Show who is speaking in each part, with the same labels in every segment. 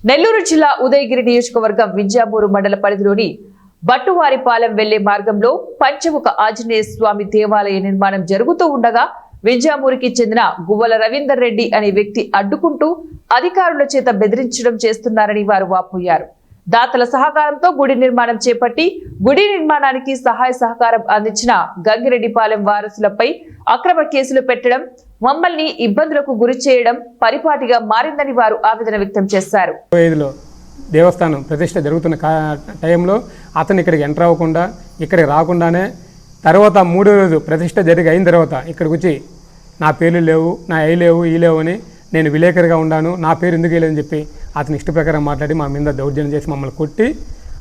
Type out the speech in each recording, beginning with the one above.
Speaker 1: నెల్లూరు జిల్లా ఉదయగిరి నియోజకవర్గం వింజామూరు మండల పరిధిలోని బట్టువారిపాలెం వెళ్లే మార్గంలో పంచముఖ ఆంజనేయ స్వామి దేవాలయ నిర్మాణం జరుగుతూ ఉండగా వింజామూరికి చెందిన గువ్వల రవీందర్ రెడ్డి అనే వ్యక్తి అడ్డుకుంటూ అధికారుల చేత బెదిరించడం చేస్తున్నారని వారు వాపోయారు. దాతల సహకారంతో గుడి నిర్మాణం చేపట్టి గుడి నిర్మాణానికి సహాయ సహకారం అందించిన గంగిరెడ్డిపాలెం వారసులపై అక్రమ కేసులు పెట్టడం, మమ్మల్ని ఇబ్బందులకు గురి చేయడం పరిపాటిగా మారిందని వారు ఆవేదన వ్యక్తం చేశారు.
Speaker 2: దేవస్థానం ప్రతిష్ట జరుగుతున్న టైంలో అతను ఇక్కడికి ఎంటర్ అవ్వకుండా ఇక్కడికి రాకుండానే తర్వాత మూడో రోజు ప్రతిష్ట అయిన తర్వాత ఇక్కడికి వచ్చి నా పేర్లు లేవు, నా అయి లేవు, ఈ లేవు అని నేను విలేకరిగా ఉన్నాను, నా పేరు ఎందుకు వేయలేదని చెప్పి అతని ఇష్ట ప్రకారం మాట్లాడి మా మీద దౌర్జన్యం చేసి మమ్మల్ని కొట్టి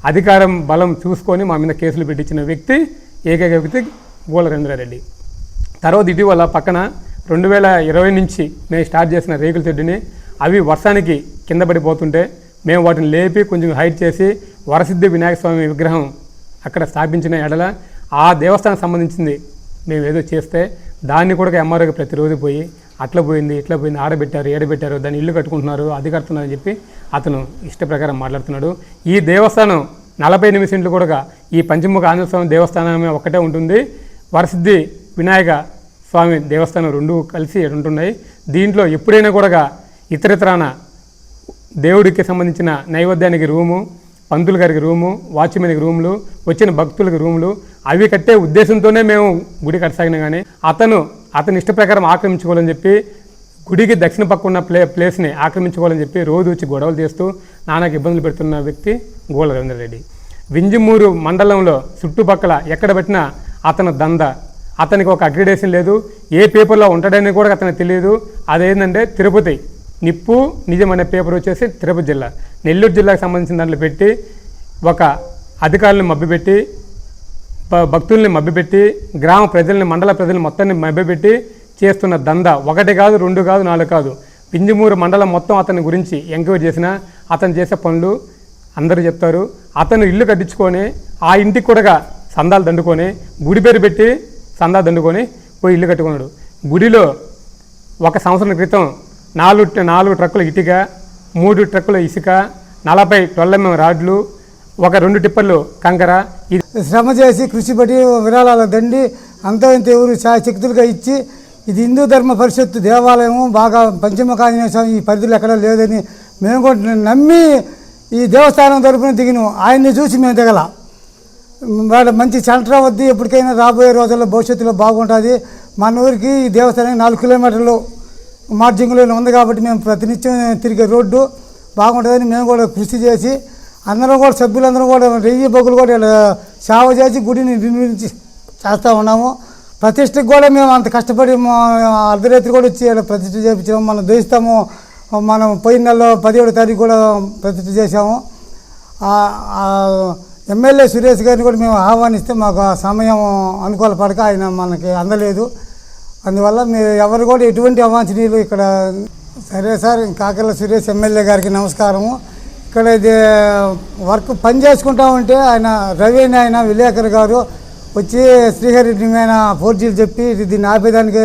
Speaker 2: అధికారం బలం చూసుకొని మా మీద కేసులు పెట్టించిన వ్యక్తి ఏకైక వ్యక్తి గువ్వల రవీంద్రారెడ్డి. తర్వాత ఇటీవల పక్కన 2020 నుంచి మేము స్టార్ట్ చేసిన రేకుల చెడ్డుని అవి వర్షానికి కింద పడిపోతుంటే మేము వాటిని లేపి కొంచెం హైట్ చేసి వరసిద్ధి వినాయక స్వామి విగ్రహం అక్కడ స్థాపించిన ఎడల ఆ దేవస్థానం సంబంధించింది మేము ఏదో చేస్తే దాన్ని కూడా ఎంఆర్ఓకి ప్రతిరోజు పోయి అట్లా పోయింది ఇట్లా పోయింది ఆడబెట్టారు ఏడబెట్టారు దాన్ని ఇల్లు కట్టుకుంటున్నారు అది కడుతున్నారని చెప్పి అతను ఇష్ట ప్రకారం మాట్లాడుతున్నాడు. ఈ దేవస్థానం 48 సెంట్లు కూడా ఈ పంచముఖ ఆంజనేయ స్వామి దేవస్థానం ఒక్కటే ఉంటుంది, వరసిద్ధి వినాయక స్వామి దేవస్థానం రెండు కలిసి ఉంటున్నాయి. దీంట్లో ఎప్పుడైనా కూడా ఇతరితరాన దేవుడికి సంబంధించిన నైవేద్యానికి రూము, పంతులు గారికి రూము, వాచ్మెన్కి రూములు, వచ్చిన భక్తులకి రూములు అవి కట్టే ఉద్దేశంతోనే మేము గుడి కట్టసాగినా కానీ అతని ఇష్ట ప్రకారం ఆక్రమించుకోవాలని చెప్పి గుడికి దక్షిణ పక్క ఉన్న ప్లేస్ని ఆక్రమించుకోవాలని చెప్పి రోజు వచ్చి గొడవలు చేస్తూ నానాకు ఇబ్బందులు పెడుతున్న వ్యక్తి గువ్వల రవీందర్ రెడ్డి. వింజమూరు మండలంలో చుట్టుపక్కల ఎక్కడ పెట్టినా అతను దంద, అతనికి ఒక అక్రిడేషన్ లేదు, ఏ పేపర్లో ఉంటాడని కూడా అతనికి తెలియదు. అదేంటంటే తిరుపతి నిప్పు నిజం అనే పేపర్ వచ్చేసి తిరుపతి జిల్లా, నెల్లూరు జిల్లాకు సంబంధించిన దాంట్లో పెట్టి ఒక అధికారులను మభ్యపెట్టి భక్తుల్ని మభ్యపెట్టి గ్రామ ప్రజల్ని మండల ప్రజల్ని మొత్తాన్ని మభ్యపెట్టి చేస్తున్న దంద ఒకటి కాదు, 2 కాదు, 4 కాదు. వింజమూరు మండలం మొత్తం అతని గురించి ఎంక్వైరీ చేసినా అతను చేసే పనులు అందరూ చెప్తారు. అతను ఇల్లు కట్టించుకొని ఆ ఇంటికి కూడా సందాలు దండుకొని గుడి పేరు పెట్టి సందా దండుకొని పోయి ఇల్లు కట్టుకున్నాడు. గుడిలో 1 సంవత్సరం క్రితం 4 ట్రక్కుల ఇటుక, 3 ట్రక్కుల ఇసుక, 40 12mm రాడ్లు, 2 టిప్పర్లు కంకర
Speaker 3: శ్రమ చేసి కృషి పడి విరాళాల దండి అంత ఇంత ఎవరు శక్తులుగా ఇచ్చి ఇది హిందూ ధర్మ పరిషత్తు దేవాలయము బాగా పంచముఖ ఆంజనేయ స్వామి ఈ పరిధిలో ఎక్కడా లేదని మేము కూడా నమ్మి ఈ దేవస్థానం తరపున దిగినాం. ఆయన్ని చూసి మేము దిగల. వాళ్ళ మంచి సెంటర్ వద్ద ఎప్పటికైనా రాబోయే రోజుల్లో భవిష్యత్తులో బాగుంటుంది. మన ఊరికి ఈ దేవస్థానం 4 కిలోమీటర్లు మార్జింగ్లో ఉంది కాబట్టి మేము ప్రతినిత్యం తిరిగే రోడ్డు బాగుంటుందని మేము కూడా కృషి చేసి అందరం కూడా సభ్యులందరం కూడా 1000 బొగ్గులు కూడా సేవ చేసి గుడిని నిర్మించి చేస్తూ ఉన్నాము. ప్రతిష్టకు కూడా మేము అంత కష్టపడి అర్ధరాత్రి కూడా వచ్చి ప్రతిష్ట చేయించాము. మనం దోస్తాము, మనం పోయిన నెలలో 17వ తారీఖు కూడా ప్రతిష్ట చేశాము. ఎమ్మెల్యే సురేష్ గారిని కూడా మేము ఆహ్వానిస్తే మాకు సమయం అనుకూల పడక ఆయన మనకి అందలేదు. అందువల్ల మీరు ఎవరు కూడా ఎటువంటి అవాంఛనీయులు ఇక్కడ. సరే సార్, కాకర్ల సురేష్ ఎమ్మెల్యే గారికి నమస్కారము. ఇక్కడ ఇది వర్క్ పని చేసుకుంటా ఉంటే ఆయన రవి ఆయన విలేకరు గారు వచ్చి శ్రీహరి మీద ఫోర్జీలు చెప్పి దీన్ని ఆపేదానికి